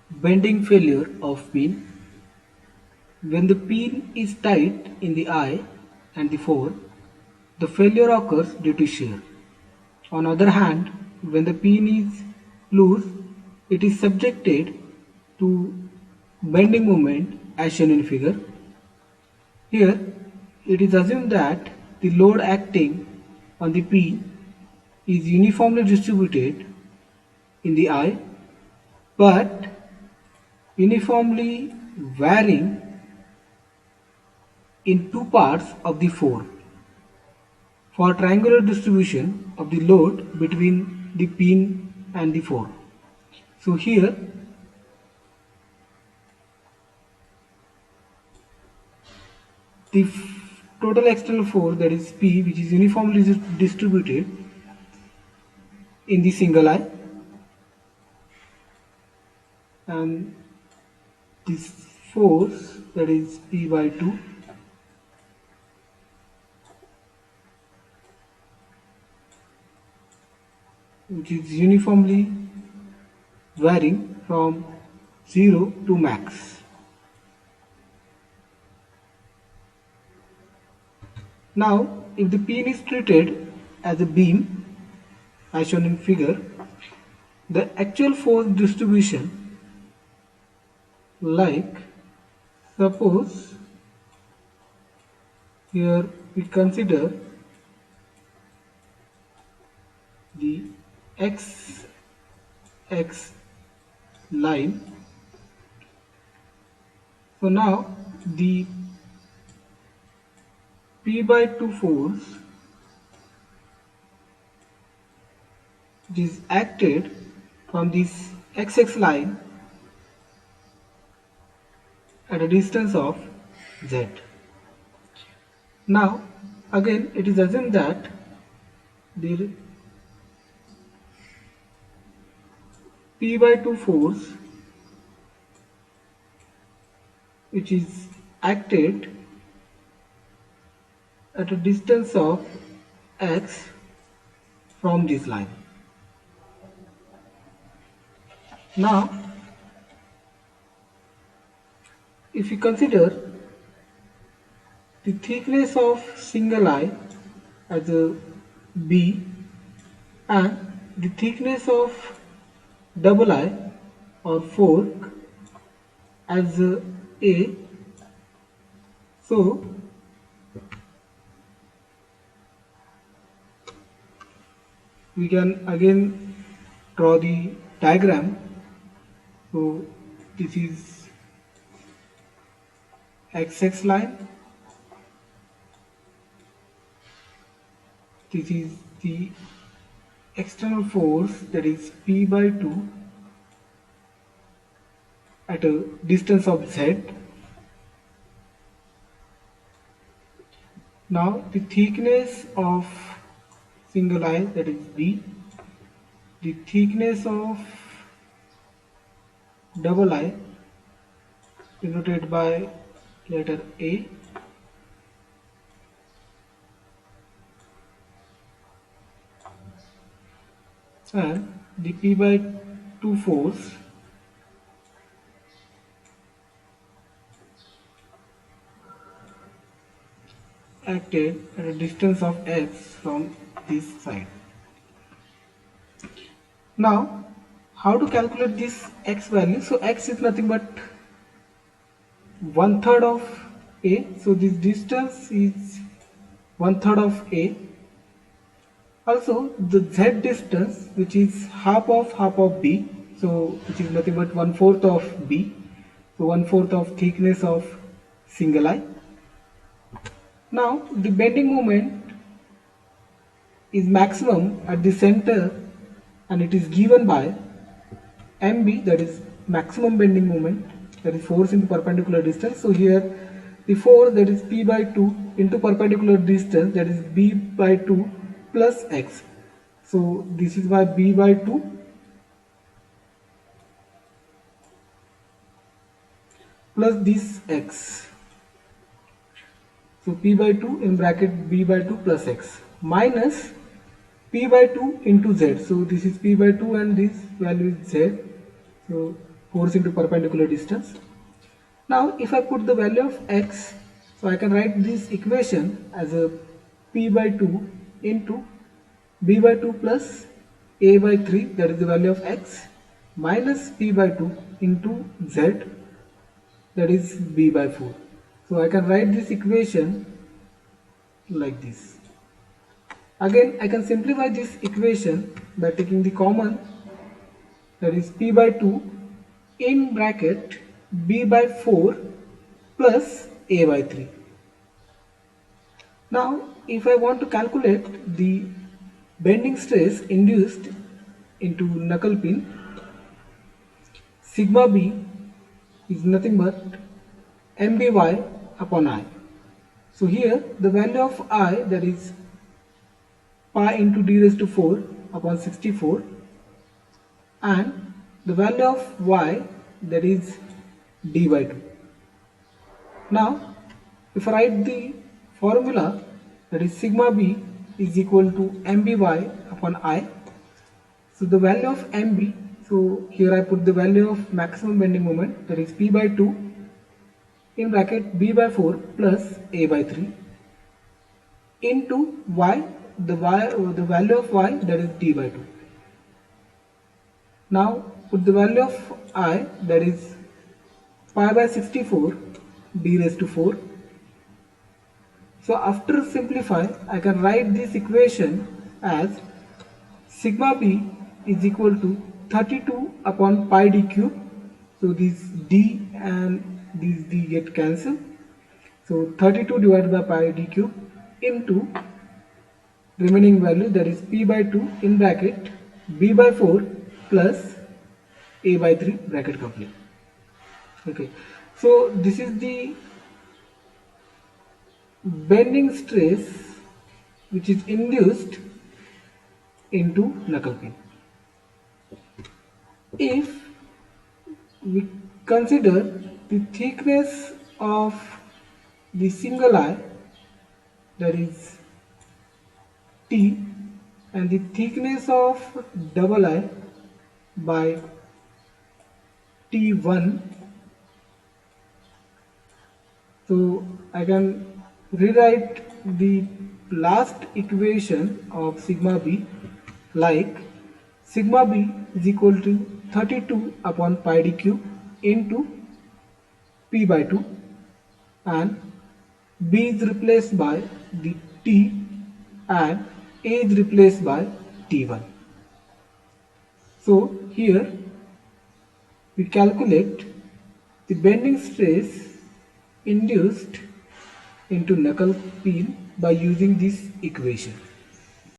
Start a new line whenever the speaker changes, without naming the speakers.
Bending failure of pin. When the pin is tight in the eye and the fore, the failure occurs due to shear. On the other hand, when the pin is loose, it is subjected to bending moment as shown in figure. Here, it is assumed that the load acting on the pin is uniformly distributed in the eye, but uniformly varying in two parts of the fore for triangular distribution of the load between the pin and the fore. So here the total external force, that is P, which is uniformly distributed in the single eye, and this force, that is P by 2, which is uniformly varying from 0 to max. Now, if the pin is treated as a beam, as shown in figure, the actual force distribution, like suppose here we consider the x line. So now the P by 2 force which is acted from this xx line at a distance of z. Now again it is assumed that the P by 2 force which is acted at a distance of x from this line. Now if you consider the thickness of single eye as a B and the thickness of double eye or fork as A, so we can again draw the diagram. So this is XX line, this is the external force, that is P by 2 at a distance of Z. Now the thickness of single eye, that is B, the thickness of double eye denoted by letter A, and the P by 2 force acted at a distance of x from this side. Now how to calculate this x value? So x is nothing but 1/3 of A, so this distance is 1/3 of A. Also the z distance, which is half of B, so which is nothing but 1/4 of B, so 1/4 of thickness of single eye. Now the bending moment is maximum at the center and it is given by MB, that is maximum bending moment, that is force into perpendicular distance. So here the force, that is P by 2 into perpendicular distance, that is B by 2 plus x. So this is my B by 2 plus this x. So P by 2 in bracket B by 2 plus x minus P by 2 into z. So this is P by 2 and this value is z. So force into perpendicular distance. Now if I put the value of x, so I can write this equation as a p by 2 into b by 2 plus a by 3, that is the value of x, minus p by 2 into z, that is b by 4. So I can write this equation like this. Again I can simplify this equation by taking the common, that is p by 2 in bracket b by 4 plus a by 3. Now if I want to calculate the bending stress induced into knuckle pin, sigma b is nothing but mby upon I. So here the value of I, that is pi into d raised to 4 upon 64, and the value of y, that is d by 2. Now if I write the formula, that is sigma b is equal to mby upon I. So the value of mb, so here I put the value of maximum bending moment, that is p by 2 in bracket b by 4 plus a by 3 into the value of y, that is d by 2. Now put the value of I, that is pi by 64 d raised to 4. So after simplify, I can write this equation as sigma b is equal to 32 upon pi d cube. So this d and this d get cancelled. So 32 divided by pi d cube into remaining value, that is p by 2 in bracket b by 4 plus a by 3 bracket complete. Okay, so this is the bending stress which is induced into knuckle pin. If we consider the thickness of the single eye, that is T, and the thickness of double eye by T1, so I can rewrite the last equation of sigma b like sigma b is equal to 32 upon pi d cube into p by 2, and b is replaced by the t and a is replaced by t1. So here we calculate the bending stress induced into knuckle pin by using this equation.